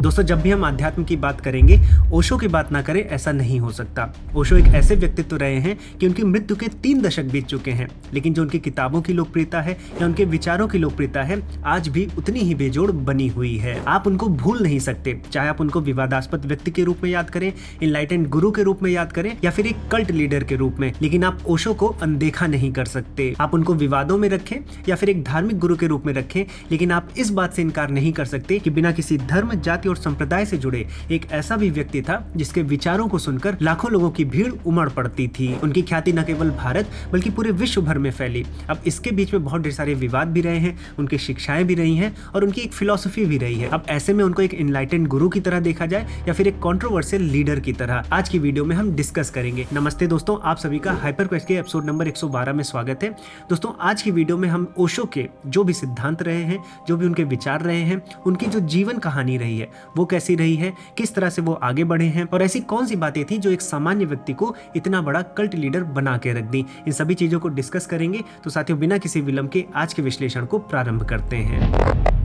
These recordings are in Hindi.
दोस्तों, जब भी हम अध्यात्म की बात करेंगे, ओशो की बात ना करें ऐसा नहीं हो सकता। ओशो एक ऐसे व्यक्तित्व रहे हैं कि उनकी मृत्यु के 3 दशक बीत चुके हैं, लेकिन जो उनकी किताबों की लोकप्रियता है या उनके विचारों की लोकप्रियता है, आज भी उतनी ही बेजोड़ बनी हुई है। आप उनको भूल नहीं सकते, चाहे आप उनको विवादास्पद व्यक्ति के रूप में याद करें, इनलाइटेंड गुरु के रूप में याद करें या फिर एक कल्ट लीडर के रूप में, लेकिन आप ओशो को अनदेखा नहीं कर सकते। आप उनको विवादों में रखें या फिर एक धार्मिक गुरु के रूप में रखें, लेकिन आप इस बात से इनकार नहीं कर सकते कि बिना किसी धर्म, जाति और संप्रदाय से जुड़े एक ऐसा भी व्यक्ति था जिसके विचारों को सुनकर लाखों लोगों की भीड़ उमड़ पड़ती थी। उनकी ख्याति न केवल भारत बल्कि पूरे विश्व भर में फैली। अब इसके बीच में बहुत ढेर सारे विवाद भी रहे हैं, उनकी शिक्षाएं भी रही हैं और उनकी एक फिलॉसफी भी रही है। अब ऐसे में उनको एक इनलाइटेंड गुरु की तरह देखा जाए या फिर एक कंट्रोवर्शियल लीडर की तरह, आज की वीडियो में हम डिस्कस करेंगे। नमस्ते दोस्तों, आप सभी का हाइपर क्वेस्ट के एपिसोड नंबर 112 में स्वागत है। दोस्तों, आज की वीडियो में हम ओशो के जो भी सिद्धांत रहे हैं, जो भी उनके विचार रहे हैं, उनकी जो जीवन कहानी रही है वो कैसी रही है, किस तरह से वो आगे बढ़े हैं और ऐसी कौन सी बातें थी जो एक सामान्य व्यक्ति को इतना बड़ा कल्ट लीडर बना के रख दी, इन सभी चीजों को डिस्कस करेंगे। तो साथियों, बिना किसी विलंब के आज के विश्लेषण को प्रारंभ करते हैं।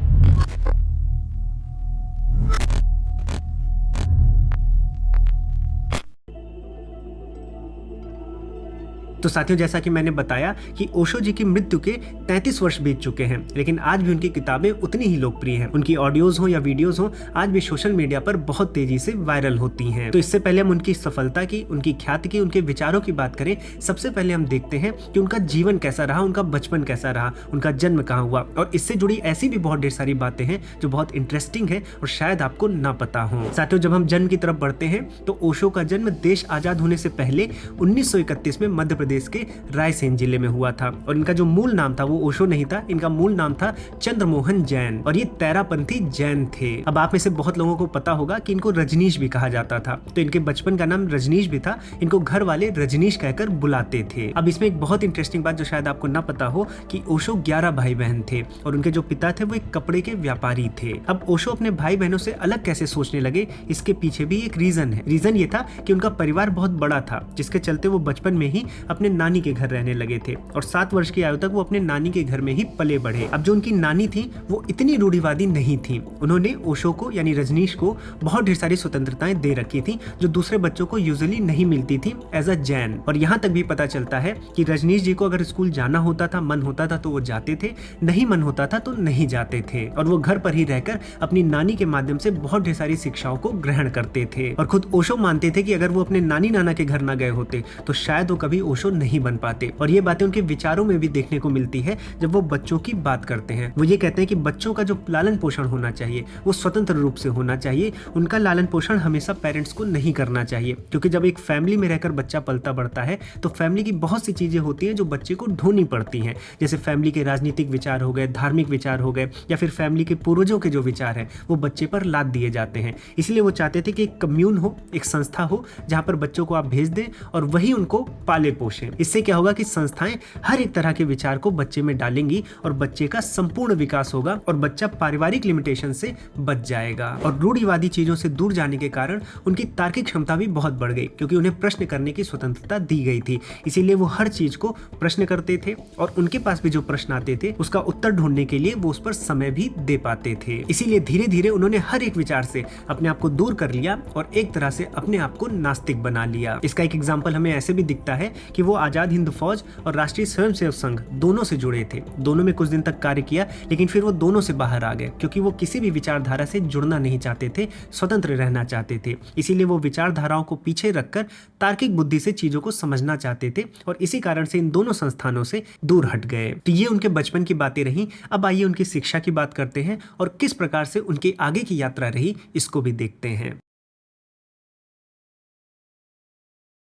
तो साथियों, जैसा कि मैंने बताया कि ओशो जी की मृत्यु के 33 वर्ष बीत चुके हैं, लेकिन आज भी उनकी किताबें उतनी ही लोकप्रिय हैं। उनकी ऑडियोज हो या वीडियोज हो, आज भी सोशल मीडिया पर बहुत तेजी से वायरल होती हैं। तो इससे पहले हम उनकी सफलता की, उनकी ख्याति की, उनके विचारों की बात करें, सबसे पहले हम देखते हैं कि उनका जीवन कैसा रहा, उनका बचपन कैसा रहा, उनका जन्म कहाँ हुआ और इससे जुड़ी ऐसी भी बहुत ढेर सारी बातें हैं जो बहुत इंटरेस्टिंग है और शायद आपको ना पता हो। साथियों, जब हम जन्म की तरफ बढ़ते हैं तो ओशो का जन्म देश आजाद होने से पहले 1931 में मध्य प्रदेश के रायसेन जिले में हुआ था और इनका जो मूल नाम था वो ओशो नहीं था, इनका मूल नाम था चंद्रमोहन जैन और ये तेरापंथी जैन थे। अब आप में से बहुत लोगों को पता होगा कि इनको रजनीश भी कहा जाता था, तो इनके बचपन का नाम रजनीश भी था। इनको घर वाले रजनीश कहकर बुलाते थे। अब इसमें एक बहुत इंटरेस्टिंग बात जो शायद आपको ना पता हो कि ओशो 11 भाई बहन थे और उनके जो पिता थे वो एक कपड़े के व्यापारी थे। अब ओशो अपने भाई बहनों से अलग कैसे सोचने लगे, इसके पीछे भी एक रीजन है। रीजन ये था कि उनका परिवार बहुत बड़ा था, जिसके चलते वो बचपन में ही अपने नानी के घर रहने लगे थे और 7 वर्ष की आयु तक वो अपने नानी के घर में ही पले बढ़े। अब जो उनकी नानी थी वो इतनी रूढ़िवादी नहीं थी। उन्होंने ओशो को यानी रजनीश को बहुत ढेर सारी स्वतंत्रताएं दे रखी थी जो दूसरे बच्चों को यूजुअली नहीं मिलती थी एज अ जैन। और यहाँ तक भी पता चलता है कि रजनीश जी को अगर स्कूल जाना होता था, मन होता था तो वो जाते थे, नहीं मन होता था तो नहीं जाते थे और वो घर पर ही रहकर अपनी नानी के माध्यम से बहुत ढेर सारी शिक्षाओं को ग्रहण करते थे। और खुद ओशो मानते थे कि अगर वो अपने नानी नाना के घर ना गए होते तो शायद वो कभी ओशो नहीं बन पाते। और ये बातें उनके विचारों में भी देखने को मिलती है जब वो बच्चों की बात करते हैं। वो ये कहते हैं कि बच्चों का जो लालन पोषण होना चाहिए वो स्वतंत्र रूप से होना चाहिए। उनका लालन पोषण हमेशा पेरेंट्स को नहीं करना चाहिए, क्योंकि जब एक फैमिली में रहकर बच्चा पलता बढ़ता है तो फैमिली की बहुत सी चीजें होती हैं जो बच्चे को ढोनी पड़ती हैं। जैसे फैमिली के राजनीतिक विचार हो गए, धार्मिक विचार हो गए या फिर फैमिली के पूर्वजों के जो विचार हैं वो बच्चे पर लाद दिए जाते हैं। इसलिए वो चाहते थे कि एक कम्यून हो, एक संस्था हो जहां पर बच्चों को आप भेज दें और वही उनको पाले पोषें। इससे क्या होगा कि संस्थाएं हर एक तरह के विचार को बच्चे में डालेंगी और बच्चे का संपूर्ण विकास होगा और बच्चा पारिवारिक लिमिटेशन से बच जाएगा। और रूढ़िवादी चीजों से दूर जाने के कारण उनकी तार्किक क्षमता भी बहुत बढ़ गई, क्योंकि उन्हें प्रश्न करने की स्वतंत्रता दी गई थी। इसीलिए वो हर चीज को प्रश्न करते थे और उनके पास भी जो प्रश्न आते थे उसका उत्तर ढूंढने के लिए वो उस पर समय भी दे पाते थे। इसीलिए धीरे धीरे उन्होंने हर एक विचार से अपने आप को दूर कर लिया और एक तरह से अपने आप को नास्तिक बना लिया। इसका एक एग्जाम्पल हमें ऐसे भी दिखता है कि वो आजाद हिंद फौज और राष्ट्रीय स्वयंसेवक संघ दोनों से जुड़े थे। दोनों में कुछ दिन तक कार्य किया, लेकिन फिर वो दोनों से बाहर आ गए, क्योंकि वो किसी भी विचारधारा से जुड़ना नहीं चाहते थे, स्वतंत्र रहना चाहते थे। इसीलिए वो विचारधाराओं को पीछे रखकर तार्किक बुद्धि से चीजों को समझना चाहते थे और इसी कारण से इन दोनों संस्थानों से दूर हट गए। तो ये उनके बचपन की बातें रही। अब आइए उनकी शिक्षा की बात करते हैं और किस प्रकार से उनकी आगे की यात्रा रही, इसको भी देखते हैं।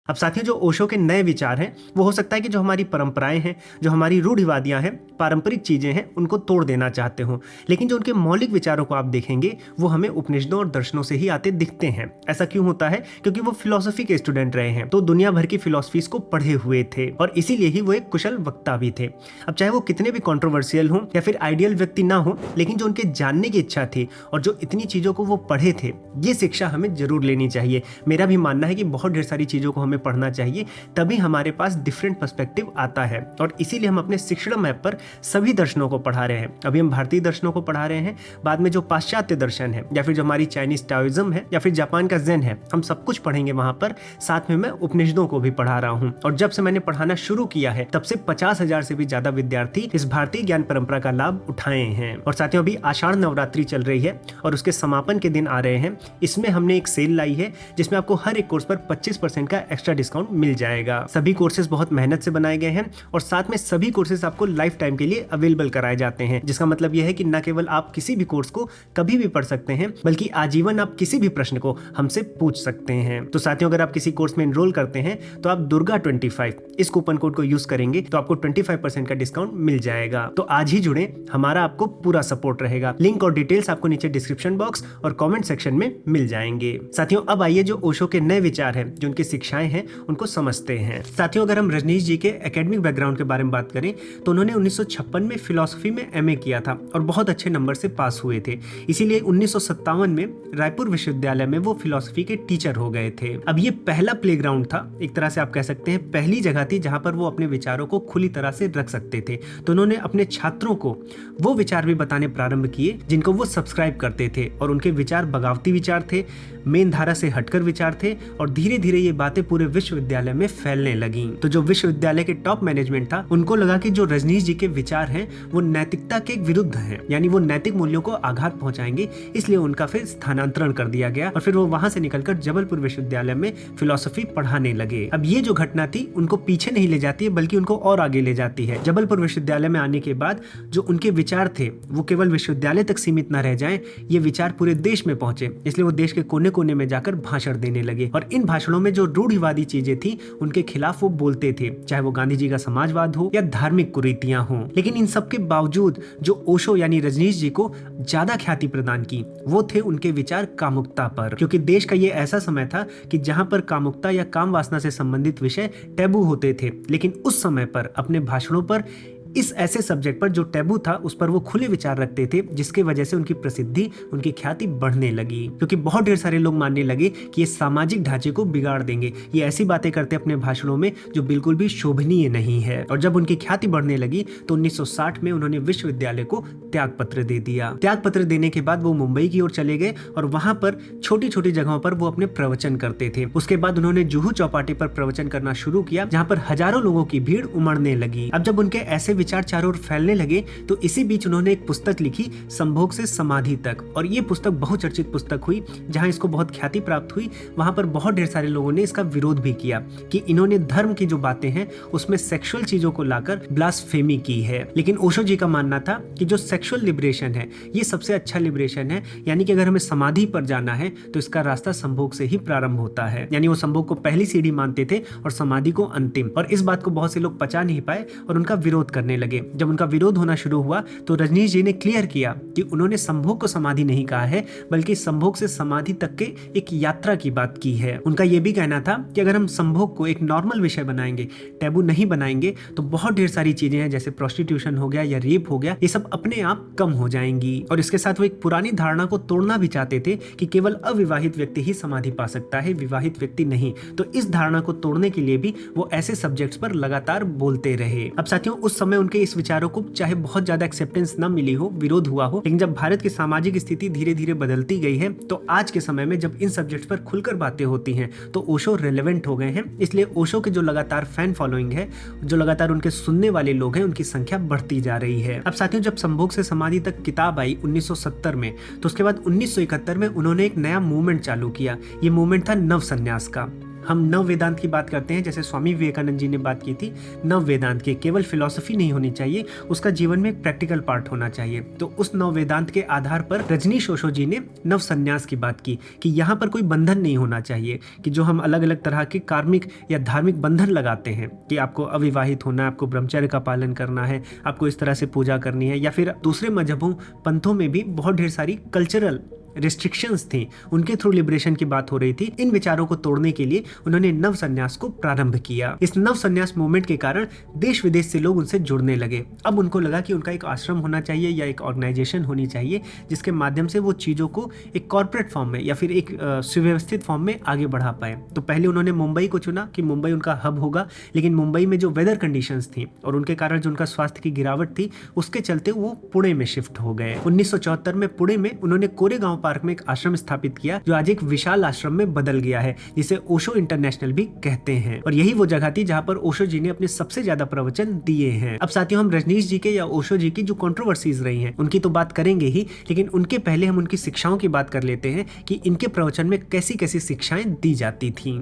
अब साथियों, जो ओशो के नए विचार हैं वो हो सकता है कि जो हमारी परंपराएं हैं, जो हमारी रूढ़िवादियां हैं, पारंपरिक चीजें हैं, उनको तोड़ देना चाहते हो, लेकिन जो उनके मौलिक विचारों को आप देखेंगे वो हमें उपनिषदों और दर्शनों से ही आते दिखते हैं। ऐसा क्यों होता है? क्योंकि वो फिलोसफी के स्टूडेंट रहे हैं, तो दुनिया भर की फिलोसफीज को पढ़े हुए थे और इसीलिए ही वो एक कुशल वक्ता भी थे। अब चाहे वो कितने भी कॉन्ट्रोवर्शियल हो या फिर आइडियल व्यक्ति ना हो, लेकिन जो उनके जानने की इच्छा थी और जो इतनी चीजों को वो पढ़े थे, ये शिक्षा हमें जरूर लेनी चाहिए। मेरा भी मानना है कि बहुत ढेर सारी चीजों को हमें पढ़ना चाहिए, तभी हमारे पास डिफरेंट पर्सपेक्टिव आता है। और इसीलिए हम अपने शिक्षण ऐप पर सभी दर्शनों को पढ़ा रहे हैं। अभी हम भारतीय दर्शनों को पढ़ा रहे हैं, बाद में जो पाश्चात्य दर्शन है या फिर जो हमारी चाइनीज टाओइज्म है या फिर जापान का ज़ेन है, हम सब कुछ पढ़ेंगे वहां पर। साथ में मैं उपनिषदों को भी पढ़ा रहा हूँ। और जब से मैंने पढ़ाना शुरू किया है तब से 50,000 से भी ज्यादा विद्यार्थी इस भारतीय ज्ञान परंपरा का लाभ उठाए हैं। और साथियों, अभी आषाढ़ नवरात्रि चल रही है और उसके समापन के दिन आ रहे हैं। इसमें हमने एक सेल लाई है जिसमें आपको हर एक कोर्स पर 25% का एक्स्ट्रा डिस्काउंट मिल जाएगा। सभी कोर्सेज बहुत मेहनत से बनाए गए हैं और साथ में सभी कोर्सेज आपको लाइफ टाइम के लिए अवेलेबल कराए जाते हैं, जिसका मतलब यह है कि न केवल आप किसी भी कोर्स को कभी भी पढ़ सकते हैं, बल्कि आजीवन आप किसी भी प्रश्न को हमसे पूछ सकते हैं। तो साथियों, अगर आप किसी कोर्स में एनरोल करते हैं तो आप दुर्गा25 इस कूपन कोड को यूज करेंगे तो आपको 25% का डिस्काउंट मिल जाएगा। तो आज ही जुड़े, हमारा आपको पूरा सपोर्ट रहेगा। लिंक और डिटेल्स आपको नीचे डिस्क्रिप्शन बॉक्स और कमेंट सेक्शन में मिल जाएंगे। साथियों, अब आइए जो ओशो के नए विचार हैं, जो उनकी शिक्षाएं हैं, उनको समझते हैं। साथियों, अगर हम रजनीश जी के एकेडमिक बैकग्राउंड के बारे में बात करें तो उन्होंने 1956 में फिलॉसफी में एमए किया था और बहुत अच्छे नंबर से पास हुए थे। इसीलिए 1957 में रायपुर विश्वविद्यालय में वो फिलॉसफी के टीचर हो गए थे। अब ये पहला प्लेग्राउंड था, एक तरह से आप कह सकते हैं पहली जगह थी जहां पर वो अपने विचारों को खुली तरह से रख सकते थे। तो उन्होंने अपने छात्रों को वो विचार भी बताने प्रारंभ किए जिनको वो सब्सक्राइब करते थे, और उनके विचार बगावती विचार थे, मेन धारा से हटकर विचार थे, और धीरे धीरे ये बातें पूरे विश्वविद्यालय में फैलने लगी। तो जो विश्वविद्यालय के टॉप मैनेजमेंट था, उनको लगा कि जो रजनीश जी के विचार हैं वो नैतिकता के विरुद्ध हैं, यानी वो नैतिक मूल्यों को आघात पहुंचाएंगे, इसलिए उनका फिर स्थानांतरण कर दिया गया और फिर वो वहां से निकलकर जबलपुर विश्वविद्यालय में फिलॉसफी पढ़ाने लगे। अब ये जो घटना थी उनको पीछे नहीं ले जाती है, बल्कि उनको और आगे ले जाती है। जबलपुर विश्वविद्यालय में आने के बाद जो उनके विचार थे वो केवल विश्वविद्यालय तक सीमित न रह जाएं, ये विचार पूरे देश में पहुंचे। इसलिए वो देश के कोने कोने में जाकर भाषण देने लगे और इन भाषणों में जो रूढ़िवादी चीजें थी उनके खिलाफ वो बोलते थे, चाहे वो गांधी जी का समाजवाद हो या धार्मिक कुरीतियां हो। लेकिन इन सब के बावजूद जो ओशो यानी रजनीश जी को ज्यादा ख्याति प्रदान की वो थे उनके विचार कामुकता पर, क्योंकि देश का ये ऐसा समय था कि जहां पर कामुकता या काम वासना से संबंधित विषय टैबू होते थे। लेकिन उस समय पर अपने भाषणों पर इस ऐसे सब्जेक्ट पर जो टैबू था उस पर वो खुले विचार रखते थे, जिसके वजह से उनकी प्रसिद्धि, उनकी ख्याति बढ़ने लगी। क्योंकि बहुत ढेर सारे लोग मानने लगे कि ये सामाजिक ढांचे को बिगाड़ देंगे, ये ऐसी बातें करते अपने भाषणों में जो बिल्कुल भी शोभनीय नहीं है। और जब उनकी ख्याति बढ़ने लगी तो 1960 में उन्होंने विश्वविद्यालय को त्याग पत्र दे दिया। त्याग पत्र देने के बाद वो मुंबई की ओर चले गए और वहां पर छोटी छोटी जगहों पर वो अपने प्रवचन करते थे। उसके बाद उन्होंने जुहू चौपाटी पर प्रवचन करना शुरू किया, जहां पर हजारों लोगों की भीड़ उमड़ने लगी। अब जब उनके ऐसे विचार चारों ओर फैलने लगे तो इसी बीच उन्होंने एक पुस्तक लिखी, संभोग से समाधि तक, और ये पुस्तक बहुचर्चित पुस्तक हुई। जहां इसको बहुत ख्याति प्राप्त हुई वहां पर बहुत ढेर सारे लोगों ने इसका विरोध भी किया कि इन्होंने धर्म की जो बातें हैं उसमें सेक्सुअल चीजों को लाकर ब्लास्फेमी की है। लेकिन ओशो जी का मानना था कि जो सेक्सुअल लिबरेशन है ये सबसे अच्छा लिबरेशन है, यानी कि अगर हमें समाधि पर जाना है तो इसका रास्ता संभोग से ही प्रारंभ होता है। यानी वो संभोग को पहली सीढ़ी मानते थे और समाधि को अंतिम। और इस बात को बहुत से लोग पचा नहीं पाए और उनका विरोध करने लगे। जब उनका विरोध होना शुरू हुआ तो रजनीश जी ने क्लियर किया कि उन्होंने संभोग को समाधि नहीं कहा है, बल्कि संभोग से समाधि तक के एक यात्रा की बात की है। उनका यह भी कहना था कि अगर हम संभोग को एक नॉर्मल विषय बनाएंगे, टैबू नहीं बनाएंगे, तो बहुत ढेर सारी चीजें हैं जैसे प्रोस्टिट्यूशन हो गया या रेप हो गया, ये सब अपने आप कम हो जाएंगी। और इसके साथ वो एक पुरानी धारणा को तोड़ना भी चाहते थे कि केवल अविवाहित व्यक्ति ही समाधि पा सकता है, विवाहित व्यक्ति नहीं। तो इस धारणा को तोड़ने के लिए भी वो ऐसे सब्जेक्ट्स पर लगातार बोलते रहे। अब साथियों, उस समय उनके इस विचारों को चाहे बहुत ज्यादा एक्सेप्टेंस न मिली हो, विरोध हुआ हो, लेकिन जब भारत की सामाजिक स्थिति धीरे धीरे बदलती गई है तो आज के समय में जब इन सब्जेक्ट्स पर खुलकर बातें होती हैं तो ओशो रेलेवेंट हो गए हैं। इसलिए ओशो के जो लगातार फैन फॉलोइंग है, जो लगातार उनके सुनने वाले लोग हैं, उनकी संख्या बढ़ती जा रही है। अब साथियों, जब संभोग से समाधि तक किताब आई 1970 में, तो उसके बाद 1971 में उन्होंने एक नया मूवमेंट चालू किया। ये मूवमेंट था नव संन्यास का। हम नव वेदांत की बात करते हैं, जैसे स्वामी विवेकानंद जी ने बात की थी नव वेदांत की, केवल फिलॉसफी नहीं होनी चाहिए, उसका जीवन में एक प्रैक्टिकल पार्ट होना चाहिए। तो उस नव वेदांत के आधार पर रजनीश ओशो जी ने नव संन्यास की बात की कि यहाँ पर कोई बंधन नहीं होना चाहिए, कि जो हम अलग अलग तरह के कार्मिक या धार्मिक बंधन लगाते हैं कि आपको अविवाहित होना है, आपको ब्रह्मचर्य का पालन करना है, आपको इस तरह से पूजा करनी है, या फिर दूसरे मजहबों पंथों में भी बहुत ढेर सारी कल्चरल रिस्ट्रिक्शंस थी, उनके थ्रू लिबरेशन की बात हो रही थी, इन विचारों को तोड़ने के लिए उन्होंने नव संन्यास को प्रारंभ किया। इस नव संन्यास मूवमेंट के कारण देश विदेश से लोग उनसे जुड़ने लगे। अब उनको लगा कि उनका एक आश्रम होना चाहिए या एक ऑर्गेनाइजेशन होनी चाहिए जिसके माध्यम से वो चीज़ों को एक कॉर्पोरेट फॉर्म में या फिर एक सुव्यवस्थित फॉर्म में आगे बढ़ा पाए। तो पहले उन्होंने मुंबई को चुना कि मुंबई उनका हब होगा, लेकिन मुंबई में जो वेदर कंडीशंस थी और उनके कारण जो उनका स्वास्थ्य की गिरावट थी उसके चलते वो पुणे में शिफ्ट हो गए। 1974 में पुणे में उन्होंने कोरेगांव पार्क में एक आश्रम स्थापित किया जो आज एक विशाल आश्रम में बदल गया है, जिसे ओशो इंटरनेशनल भी कहते हैं। और यही वो जगह थी जहां पर ओशो जी ने अपने सबसे ज्यादा प्रवचन दिए हैं। अब साथियों, हम रजनीश जी के या ओशो जी की जो कंट्रोवर्सीज रही हैं उनकी तो बात करेंगे ही, लेकिन उनके पहले हम उनकी शिक्षाओं की बात कर लेते हैं कि इनके प्रवचन में कैसी कैसी शिक्षाएं दी जाती थीं।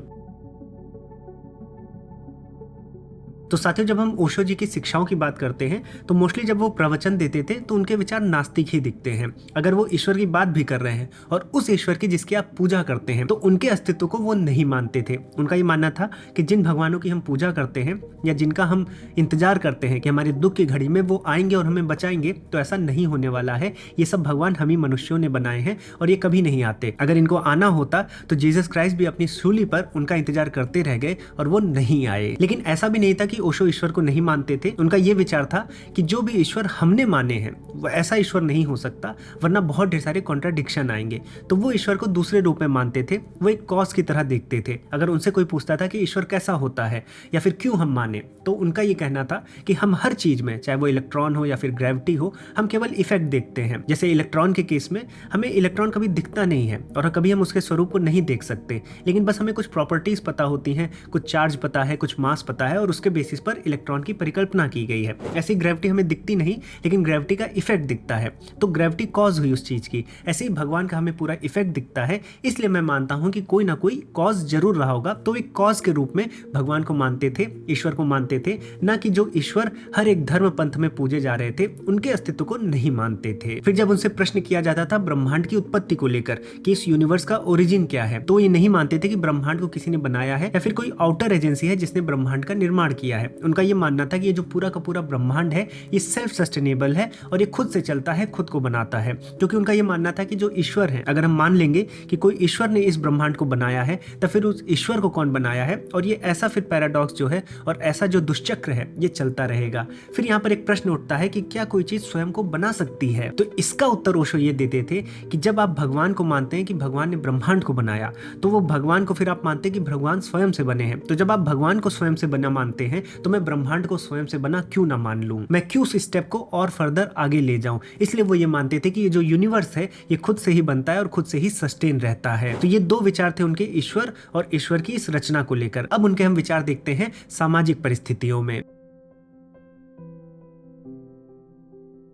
तो साथियों, जब हम ओशो जी की शिक्षाओं की बात करते हैं तो मोस्टली जब वो प्रवचन देते थे तो उनके विचार नास्तिक ही दिखते हैं। अगर वो ईश्वर की बात भी कर रहे हैं और उस ईश्वर की जिसकी आप पूजा करते हैं तो उनके अस्तित्व को वो नहीं मानते थे। उनका ये मानना था कि जिन भगवानों की हम पूजा करते हैं या जिनका हम इंतजार करते हैं कि हमारे दुख की घड़ी में वो आएंगे और हमें बचाएंगे, तो ऐसा नहीं होने वाला है। ये सब भगवान हम ही मनुष्यों ने बनाए हैं और ये कभी नहीं आते। अगर इनको आना होता तो जीसस क्राइस्ट भी अपनी सूली पर उनका इंतजार करते रह गए और वो नहीं आए। लेकिन ऐसा भी नहीं था कि ओशो ईश्वर को नहीं मानते थे। उनका यह विचार था कि जो भी ईश्वर हमने माने हैं वो ऐसा ईश्वर नहीं हो सकता, वरना बहुत ढेर सारे कॉन्ट्राडिक्शन आएंगे। तो वो ईश्वर को दूसरे रूप में मानते थे, वो एक कॉज की तरह देखते थे। अगर उनसे कोई पूछता था कि ईश्वर कैसा होता है या फिर क्यों हम माने, तो उनका ये कहना था कि हम हर चीज में, चाहे वो इलेक्ट्रॉन हो या फिर ग्रेविटी हो, हम केवल इफेक्ट देखते हैं। जैसे इलेक्ट्रॉन के केस में हमें इलेक्ट्रॉन कभी दिखता नहीं है और कभी हम उसके स्वरूप को नहीं देख सकते, लेकिन बस हमें कुछ प्रॉपर्टीज पता होती हैं, कुछ चार्ज पता है, कुछ मास पता है और उसके बेसिस पर इलेक्ट्रॉन की परिकल्पना की गई है। ऐसी ग्रेविटी हमें दिखती नहीं, लेकिन ग्रेविटी का इफेक्ट दिखता है, तो ग्रेविटी कॉज हुई उस चीज की। ऐसे ही भगवान का हमें पूरा इफेक्ट दिखता है, इसलिए मैं मानता हूं कि कोई ना कोई कॉज जरूर रहा होगा। तो एक कॉज के रूप में भगवान को मानते थे, ईश्वर को मानते थे, ना कि जो ईश्वर हर एक धर्म पंथ में पूजे जा रहे थे उनके अस्तित्व को नहीं मानते थे। फिर जब उनसे प्रश्न किया जाता था ब्रह्मांड की उत्पत्ति को लेकर कि इस यूनिवर्स का ओरिजिन क्या है, तो ये नहीं मानते थे कि ब्रह्मांड को किसी ने बनाया है या फिर कोई आउटर एजेंसी है जिसने ब्रह्मांड का निर्माण किया है। उनका ये मानना था कि ये जो पूरा का पूरा ब्रह्मांड है ये सेल्फ सस्टेनेबल है और ये खुद से चलता है, खुद को बनाता है। क्योंकि उनका ये मानना था कि जो ईश्वर है, अगर हम मान लेंगे कि कोई ईश्वर ने इस ब्रह्मांड को बनाया है, तो फिर उस ईश्वर को कौन बनाया है, और ये ऐसा फिर पैराडॉक्स जो है और ऐसा जो दुष्चक्र है ये चलता रहेगा। फिर यहाँ पर एक प्रश्न उठता है कि क्या कोई चीज स्वयं को बना सकती है? तो इसका उत्तर ओशो ये देते थे कि जब आप भगवान को मानते हैं कि भगवान ने ब्रह्मांड को बनाया, तो वो भगवान को फिर आप मानते हैं कि भगवान स्वयं से बने हैं। तो जब आप भगवान को स्वयं से बना मानते हैं, तो मैं ब्रह्मांड को स्वयं से बना क्यों ना मान लूं, मैं क्यों उस स्टेप को और फर्दर आगे ले जाऊं। इसलिए वो ये मानते थे कि ये जो यूनिवर्स है ये खुद से ही बनता है और खुद से ही सस्टेन रहता है। तो ये दो विचार थे उनके ईश्वर और ईश्वर की इस रचना को लेकर। अब उनके हम विचार देखते हैं सामाजिक परिस्थितियों में।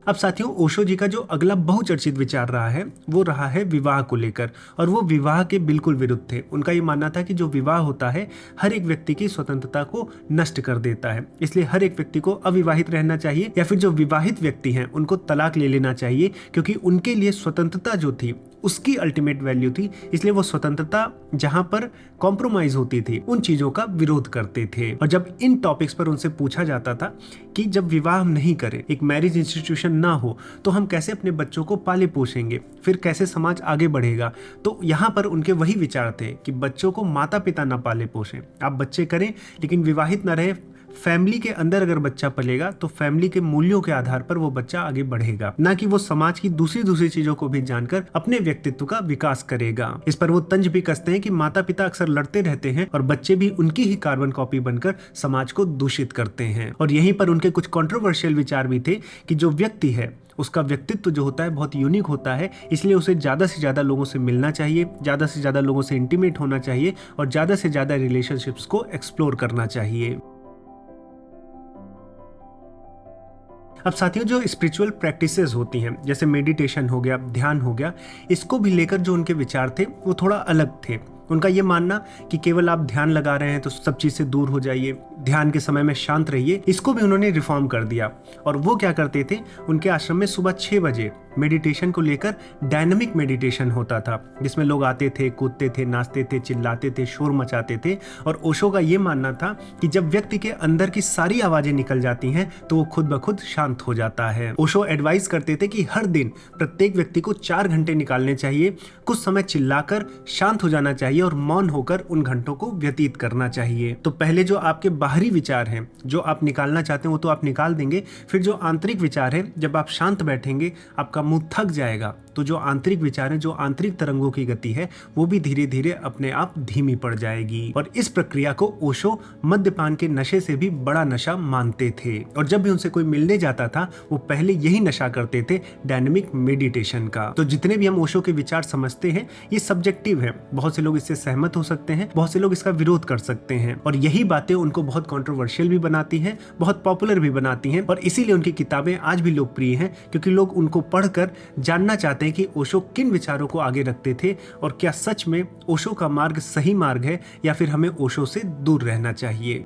अब साथियों, ओशो जी का जो अगला बहुचर्चित विचार रहा है वो रहा है विवाह को लेकर, और वो विवाह के बिल्कुल विरुद्ध थे। उनका ये मानना था कि जो विवाह होता है हर एक व्यक्ति की स्वतंत्रता को नष्ट कर देता है, इसलिए हर एक व्यक्ति को अविवाहित रहना चाहिए या फिर जो विवाहित व्यक्ति हैं उनको तलाक ले लेना चाहिए, क्योंकि उनके लिए स्वतंत्रता जो थी उसकी अल्टीमेट वैल्यू थी। इसलिए वो स्वतंत्रता जहां पर कॉम्प्रोमाइज होती थी उन चीजों का विरोध करते थे। और जब इन टॉपिक्स पर उनसे पूछा जाता था कि जब विवाह हम नहीं करें, एक मैरिज इंस्टीट्यूशन ना हो, तो हम कैसे अपने बच्चों को पाले पोसेंगे, फिर कैसे समाज आगे बढ़ेगा, तो यहाँ पर उनके वही विचार थे कि बच्चों को माता पिता ना पाले पोसें, आप बच्चे करें लेकिन विवाहित ना रहे। फैमिली के अंदर अगर बच्चा पलेगा तो फैमिली के मूल्यों के आधार पर वो बच्चा आगे बढ़ेगा, ना कि वो समाज की दूसरी चीजों को भी जानकर अपने व्यक्तित्व का विकास करेगा। इस पर वो तंज भी कसते हैं कि माता पिता अक्सर लड़ते रहते हैं और बच्चे भी उनकी ही कार्बन कॉपी बनकर समाज को दूषित करते हैं। और यहीं पर उनके कुछ कंट्रोवर्शियल विचार भी थे कि जो व्यक्ति है उसका व्यक्तित्व जो होता है बहुत यूनिक होता है, इसलिए उसे ज़्यादा से ज़्यादा लोगों से मिलना चाहिए, ज़्यादा से ज़्यादा लोगों से इंटीमेट होना चाहिए और ज़्यादा से ज़्यादा रिलेशनशिप्स को एक्सप्लोर करना चाहिए। अब साथियों, जो स्पिरिचुअल प्रैक्टिसेस होती हैं जैसे मेडिटेशन हो गया, ध्यान हो गया, इसको भी लेकर जो उनके विचार थे वो थोड़ा अलग थे। उनका ये मानना कि केवल आप ध्यान लगा रहे हैं तो सब चीज से दूर हो जाइए, ध्यान के समय में शांत रहिए, इसको भी उन्होंने रिफॉर्म कर दिया। और वो क्या करते थे, उनके आश्रम में सुबह 6 बजे मेडिटेशन को लेकर डायनामिक मेडिटेशन होता था, जिसमें लोग आते थे, कूदते थे, नाचते थे, चिल्लाते थे, शोर मचाते थे। और ओशो का ये मानना था कि जब व्यक्ति के अंदर की सारी आवाजें निकल जाती हैं तो वो खुद ब खुद शांत हो जाता है। ओशो एडवाइस करते थे कि हर दिन प्रत्येक व्यक्ति को 4 घंटे निकालने चाहिए, कुछ समय चिल्लाकर शांत हो जाना चाहिए और मौन होकर उन घंटों को व्यतीत करना चाहिए। तो पहले जो आपके बाहरी विचार हैं, जो आप निकालना चाहते हैं वो तो आप निकाल देंगे, फिर जो आंतरिक विचार है, जब आप शांत बैठेंगे आपका मुंह थक जाएगा, तो जो आंतरिक विचार है, जो आंतरिक तरंगों की गति है, वो भी धीरे धीरे अपने आप धीमी पड़ जाएगी। और इस प्रक्रिया को ओशो मद्यपान के नशे से भी बड़ा नशा मानते थे। और जब भी उनसे कोई मिलने जाता था वो पहले यही नशा करते थे, डायनामिक मेडिटेशन का। तो जितने भी हम ओशो के विचार समझते हैं ये सब्जेक्टिव है, बहुत से लोग इससे सहमत हो सकते हैं, बहुत से लोग इसका विरोध कर सकते हैं। और यही बातें उनको बहुत कंट्रोवर्शियल भी बनाती हैं, बहुत पॉपुलर भी बनाती हैं। और इसीलिए उनकी किताबें आज भी लोकप्रिय हैं, क्योंकि लोग उनको पढ़कर जानना चाहते हैं कि ओशो किन विचारों को आगे रखते थे और क्या सच में ओशो का मार्ग सही मार्ग है या फिर हमें ओशो से दूर रहना चाहिए।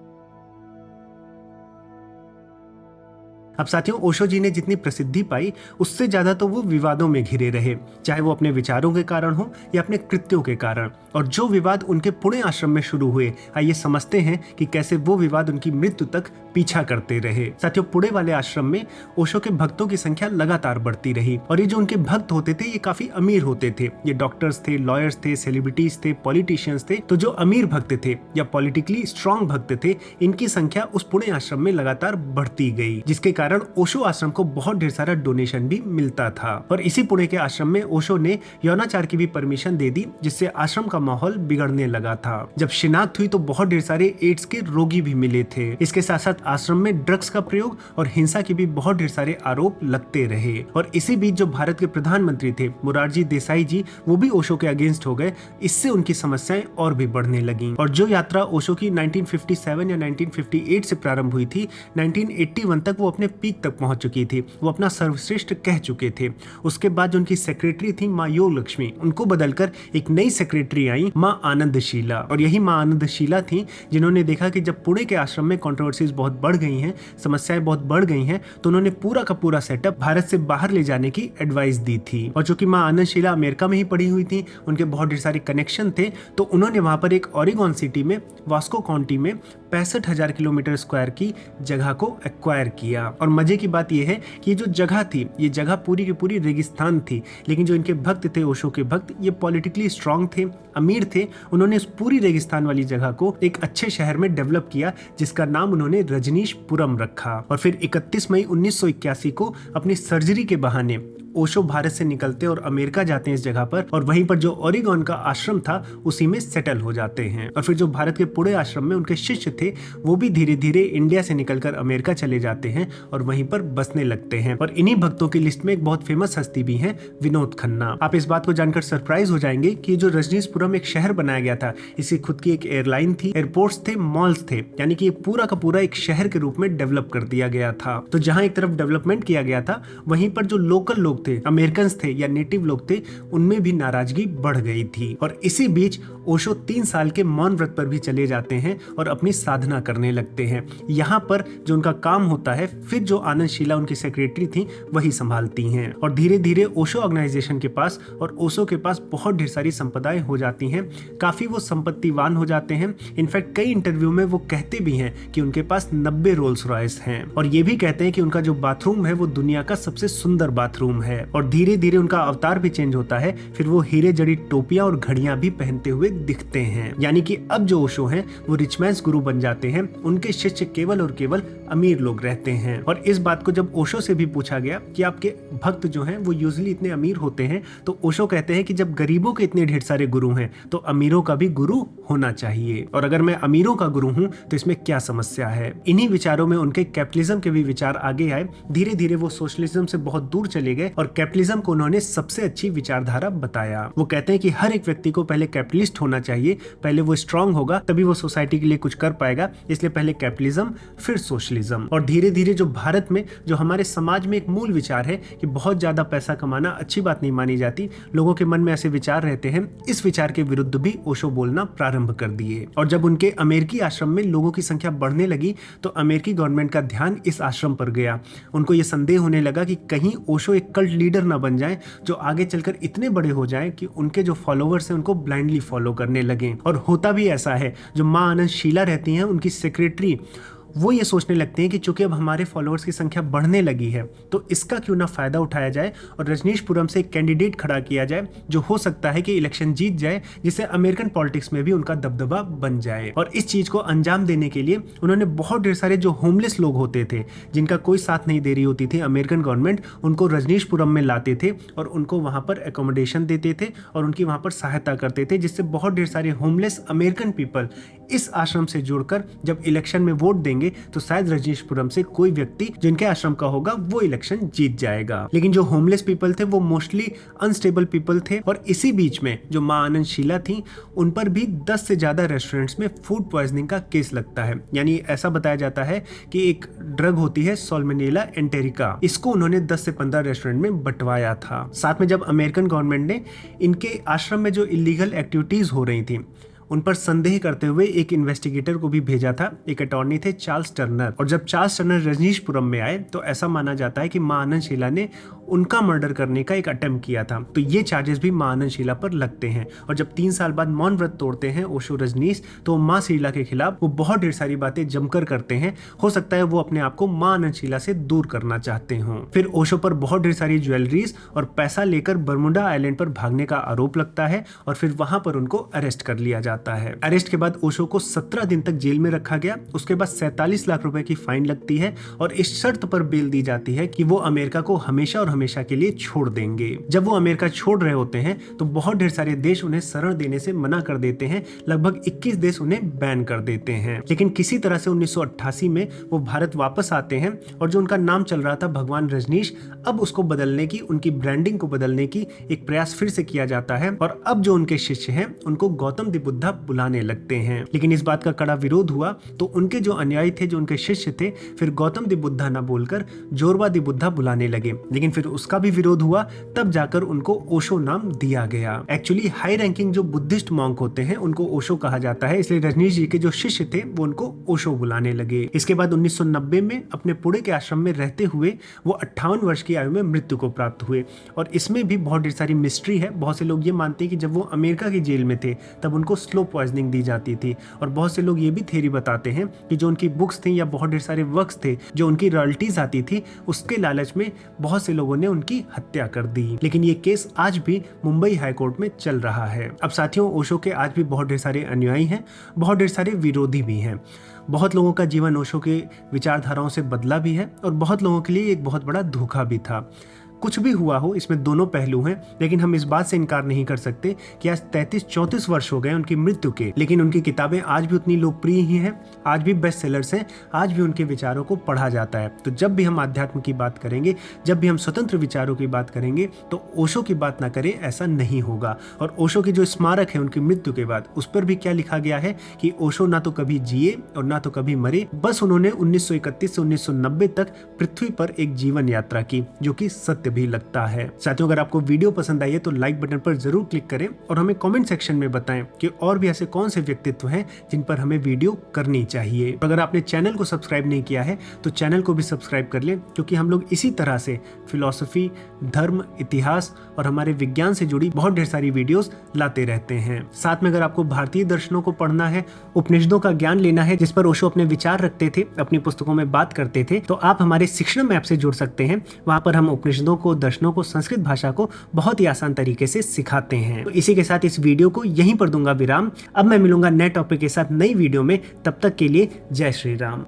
अब साथियों, ओशो जी ने जितनी प्रसिद्धि पाई उससे ज्यादा तो वो विवादों में घिरे रहे, चाहे वो अपने विचारों के कारण हो या अपने कृत्यों के कारण। और जो विवाद उनके पुणे आश्रम में शुरू हुए, आइए समझते हैं कि कैसे वो विवाद उनकी मृत्यु तक पीछा करते रहे। साथियों, पुणे वाले आश्रम में ओशो के भक्तों की संख्या लगातार बढ़ती रही और ये जो उनके भक्त होते थे ये काफी अमीर होते थे। ये डॉक्टर्स थे, लॉयर्स थे, सेलिब्रिटीज थे, पॉलिटिशियंस थे। तो जो अमीर भक्त थे या पॉलिटिकली स्ट्रांग भक्त थे, इनकी संख्या उस पुणे आश्रम में लगातार बढ़ती गई, जिसके कारण ओशो आश्रम को बहुत ढेर सारा डोनेशन भी मिलता था। और इसी पुणे के आश्रम में ओशो ने यौनाचार की भी परमिशन दे दी, जिससे आश्रम का माहौल बिगड़ने लगा था। जब शिनाख्त हुई तो बहुत ढेर सारे एड्स के रोगी भी मिले थे। इसके साथ साथ आश्रम में ड्रग्स का प्रयोग और हिंसा के भी बहुत ढेर सारे आरोप लगते रहे। और इसी बीच जो भारत के प्रधानमंत्री थे मोरारजी देसाई जी, वो भी ओशो के अगेंस्ट हो गए। इससे उनकी समस्याएं और भी बढ़ने लगी। और जो यात्रा ओशो की 1957 या 1958 से प्रारंभ हुई थी, 1981 तक वो अपने पीक तक पहुंच चुकी थी। वो अपना सर्वश्रेष्ठ कह चुके थे। उसके बाद जो उनकी सेक्रेटरी थी माँ योग लक्ष्मी, उनको बदलकर एक नई सेक्रेटरी आई माँ आनंदशीला। और यही माँ आनंदशीला थी जिन्होंने देखा कि जब पुणे के आश्रम में कंट्रोवर्सीज बहुत बढ़ गई हैं, समस्याएं बहुत बढ़ गई हैं, तो उन्होंने पूरा का पूरा सेटअप भारत से बाहर ले जाने की एडवाइस दी थी। और चूंकि माँ आनंदशीला अमेरिका में ही पढ़ी हुई थी, उनके बहुत ढेर सारे कनेक्शन थे, तो उन्होंने वहां पर एक ओरेगॉन सिटी में वास्को काउंटी में 65,000 किलोमीटर स्क्वायर की जगह को एक्वायर किया। और मजे की बात यह है कि जो जगह थी, ये जगह पूरी की पूरी रेगिस्तान थी, लेकिन जो इनके भक्त थे, ओशो के भक्त, ये पॉलिटिकली स्ट्रांग थे, अमीर थे। उन्होंने इस पूरी रेगिस्तान वाली जगह को एक अच्छे शहर में डेवलप किया, जिसका नाम उन्होंने रजनीशपुरम रखा। और फिर 31 मई 1981 को अपनी सर्जरी के बहाने ओशो भारत से निकलते और अमेरिका जाते हैं इस जगह पर, और वहीं पर जो ओरेगॉन का आश्रम था उसी में सेटल हो जाते हैं। और फिर जो भारत के पुणे आश्रम में उनके शिष्य थे, वो भी धीरे धीरे इंडिया से निकलकर अमेरिका चले जाते हैं और वहीं पर बसने लगते हैं। और इन्हीं भक्तों की लिस्ट में एक बहुत फेमस हस्ती भी है, विनोद खन्ना। आप इस बात को जानकर सरप्राइज हो जाएंगे कि जो रजनीशपुरम एक शहर बनाया गया था, इसकी खुद की एक एयरलाइन थी, एयरपोर्ट्स थे, मॉल्स थे, यानी कि पूरा का पूरा एक शहर के रूप में डेवलप कर दिया गया था। तो जहां एक तरफ डेवलपमेंट किया गया था, वहीं पर जो लोकल लोग थे, अमेरिकन थे या नेटिव लोग थे, उनमें भी नाराजगी बढ़ गई थी। और इसी बीच ओशो 3 साल के मौन व्रत पर भी चले जाते हैं और अपनी साधना करने लगते हैं। यहाँ पर जो उनका काम होता है, फिर जो आनंदशीला उनकी सेक्रेटरी थी वही संभालती हैं। और धीरे धीरे ओशो ऑर्गेनाइजेशन के पास और ओशो के पास बहुत ढेर सारी संपदाएं हो जाती हैं, काफी वो संपत्तिवान हो जाते हैं। इनफैक्ट कई इंटरव्यू में वो कहते भी हैं कि उनके पास 90 रोल्स रॉयस हैं, और ये भी कहते हैं कि उनका जो बाथरूम है वो दुनिया का सबसे सुंदर बाथरूम है। और धीरे धीरे उनका अवतार भी चेंज होता है, फिर वो हीरे जड़ित टोपियां और घड़ियां भी पहनते हुए दिखते हैं। यानी कि अब जो ओशो हैं वो रिचमैन्स गुरु बन जाते हैं, उनके शिष्य केवल और केवल अमीर लोग रहते हैं। और इस बात को जब ओशो से भी पूछा गया कि आपके भक्त जो हैं वो यूजुअली इतने अमीर होते हैं, तो ओशो कहते हैं कि जब गरीबों के इतने ढेर सारे गुरु हैं तो अमीरों का भी गुरु होना चाहिए, और अगर मैं अमीरों का गुरु हूं तो इसमें क्या समस्या है। इन्हीं विचारों में उनके कैपिटलिज्म के भी विचार आगे आए। धीरे धीरे वो सोशलिज्म से बहुत दूर चले गए और कैपिटलिज्म को उन्होंने सबसे अच्छी विचारधारा बताया। वो कहते हैं कि हर एक व्यक्ति को पहले कैपिटलिस्ट होना चाहिए, पहले वो स्ट्रांग होगा तभी वो सोसाइटी के लिए कुछ कर पाएगा, इसलिए पहले कैपिटलिज्म फिर सोशलिज्म। और धीरे धीरे जो भारत में जो हमारे समाज में एक मूल विचार है कि बहुत ज्यादा पैसा कमाना अच्छी बात नहीं मानी जाती, लोगों के मन में ऐसे विचार रहते हैं, इस विचार के विरुद्ध भी ओशो बोलना प्रारंभ कर दिए। और जब उनके अमेरिकी आश्रम में लोगों की संख्या बढ़ने लगी तो अमेरिकी गवर्नमेंट का ध्यान इस आश्रम पर गया। उनको ये संदेह होने लगा कि कहीं ओशो एक कल्ट लीडर ना बन जाए जो आगे चलकर इतने बड़े हो जाएं कि उनके जो फॉलोवर्स हैं उनको ब्लाइंडली फॉलो करने लगे। और होता भी ऐसा है, जो माँ आनंद शीला रहती हैं उनकी सेक्रेटरी, वो ये सोचने लगते हैं कि चूंकि अब हमारे फॉलोअर्स की संख्या बढ़ने लगी है तो इसका क्यों ना फायदा उठाया जाए और रजनीशपुरम से एक कैंडिडेट खड़ा किया जाए जो हो सकता है कि इलेक्शन जीत जाए, जिससे अमेरिकन पॉलिटिक्स में भी उनका दबदबा बन जाए। और इस चीज को अंजाम देने के लिए उन्होंने बहुत ढेर सारे जो होमलेस लोग होते थे, जिनका कोई साथ नहीं दे रही होती थी अमेरिकन गवर्नमेंट, उनको रजनीशपुरम में लाते थे और उनको वहां पर एकोमोडेशन देते थे और उनकी वहां पर सहायता करते थे, जिससे बहुत ढेर सारे होमलेस अमेरिकन पीपल इस आश्रम से जुड़कर जब इलेक्शन में वोट देंगे तो शायद रजनीशपुरम से कोई व्यक्ति जिनके आश्रम का होगा वो इलेक्शन जीत जाएगा। लेकिन जो होमलेस पीपल थे वो मोस्टली अनस्टेबल पीपल थे। और इसी बीच में जो माँ आनंद शीला थी उन पर भी 10 से ज्यादा रेस्टोरेंट्स में फूड पॉइजनिंग का केस लगता है। यानी ऐसा बताया जाता है कि एक ड्रग होती है सॉल्मोनेला एंटेरिका, इसको उन्होंने 10 से 15 रेस्टोरेंट में बंटवाया था। साथ में जब अमेरिकन गवर्नमेंट ने इनके आश्रम में जो इलीगल एक्टिविटीज हो रही थी उन पर संदेह करते हुए एक इन्वेस्टिगेटर को भी भेजा था। एक अटॉर्नी थे चार्ल्स टर्नर, और जब चार्ल्स टर्नर रजनीशपुरम में आए तो ऐसा माना जाता है कि माँ आनंद शीला ने उनका मर्डर करने का एक अटेम्प्ट किया था। तो ये चार्जेस भी माँ आनंद शीला पर लगते हैं। और जब 3 साल बाद मौन व्रत तोड़ते हैं ओशो रजनीश, तो माँ शीला के खिलाफ वो बहुत ढेर सारी बातें जमकर करते हैं। हो सकता है वो अपने आप को माँ आनंद शीला से दूर करना चाहते हों। फिर ओशो पर बहुत ढेर सारी ज्वेलरीज और पैसा लेकर बरमुडा आइलैंड पर भागने का आरोप लगता है और फिर वहां पर उनको अरेस्ट कर लिया जाता है। अरेस्ट के बाद ओशो को 17 दिन तक जेल में रखा गया। उसके बाद 47 लाख रुपए की फाइन लगती है और इस शर्त पर बेल दी जाती है कि वो अमेरिका को हमेशा और हमेशा के लिए छोड़ देंगे। जब वो अमेरिका छोड़ रहे होते हैं तो बहुत ढेर सारे देश उन्हें शरण देने से मना कर देते हैं। लगभग 21 देश उन्हें बैन कर देते हैं। लेकिन किसी तरह से 1988 में वो भारत वापस आते हैं और जो उनका नाम चल रहा था भगवान रजनीश, अब उसको बदलने की, उनकी ब्रांडिंग को बदलने की एक प्रयास फिर से किया जाता है। और अब जो उनके शिष्य हैं उनको गौतम द बुद्धा बुलाने लगते हैं। लेकिन इस बात का कड़ा विरोध हुआ तो उनके जो अनुयायी थे, जो उनके शिष्य थे, फिर गौतम द बुद्धा ना बोलकर जोरवा द बुद्धा बुलाने लगे। लेकिन फिर उसका भी विरोध हुआ, तब जाकर उनको ओशो नाम दिया गया। एक्चुअली हाई रैंकिंग जो बुद्धिस्ट मॉन्क होते हैं उनको ओशो कहा जाता है, इसलिए रजनीश जी के जो शिष्य थे वो उनको ओशो बुलाने लगे। इसके बाद 1990 में अपने पुणे के आश्रम में रहते हुए वो 58 वर्ष की आयु में मृत्यु को प्राप्त हुए। और इसमें भी बहुत ढेर सारी मिस्ट्री है। बहुत से लोग ये मानते हैं कि जब वो अमेरिका की जेल में थे तब उनको स्लो पॉइजनिंग दी जाती थी। और बहुत से लोग ये भी थ्योरी बताते हैं कि जो उनकी बुक्स थी या बहुत ढेर सारे वर्क्स थे जो उनकी रॉयल्टीज आती थी, उसके लालच में बहुत से लोगों ने उनकी हत्या कर दी। लेकिन ये केस आज भी मुंबई हाई कोर्ट में चल रहा है। अब साथियों, ओशो के आज भी बहुत ढेर सारे अनुयायी हैं, बहुत ढेर सारे विरोधी भी हैं। बहुत लोगों का जीवन ओशो के विचारधाराओं से बदला भी है और बहुत लोगों के लिए एक बहुत बड़ा धोखा भी था। कुछ भी हुआ हो, इसमें दोनों पहलू हैं। लेकिन हम इस बात से इनकार नहीं कर सकते कि आज 33-34 वर्ष हो गए उनकी मृत्यु के, लेकिन उनकी किताबें आज भी उतनी लोकप्रिय ही हैं, आज भी बेस्ट सेलर्स हैं, आज भी उनके विचारों को पढ़ा जाता है। तो जब भी हम आध्यात्म की बात करेंगे, जब भी हम स्वतंत्र विचारों की बात करेंगे, तो ओशो की बात ना करें, ऐसा नहीं होगा। और ओशो की जो स्मारक है उनकी मृत्यु के बाद, उस पर भी क्या लिखा गया है कि ओशो ना तो कभी जिए और ना तो कभी मरे, बस उन्होंने 1931 से 1990 तक पृथ्वी पर एक जीवन यात्रा की, जो कि सत्य भी लगता है। साथियों, अगर आपको वीडियो पसंद आई है तो लाइक बटन पर जरूर क्लिक करें और हमें कमेंट सेक्शन में बताएं कि और भी ऐसे कौन से व्यक्तित्व हैं जिन पर हमें वीडियो करनी चाहिए। अगर आपने चैनल को सब्सक्राइब नहीं किया है तो चैनल को भी सब्सक्राइब कर लें, क्योंकि हम लोग इसी तरह से फिलॉसफी, धर्म, इतिहास और हमारे विज्ञान से जुड़ी बहुत ढेर सारी वीडियोस लाते रहते हैं। साथ में अगर आपको भारतीय दर्शनों को पढ़ना है, उपनिषदों का ज्ञान लेना है, जिस पर ओशो अपने विचार रखते थे, अपनी पुस्तकों में बात करते थे, तो आप हमारे शिक्षण ऐप से जुड़ सकते हैं। वहां पर हम उपनिषदों को, दर्शनों को, संस्कृत भाषा को बहुत ही आसान तरीके से सिखाते हैं। तो इसी के साथ इस वीडियो को यहीं पर दूंगा विराम। अब मैं मिलूंगा नए टॉपिक के साथ नई वीडियो में। तब तक के लिए जय श्री राम।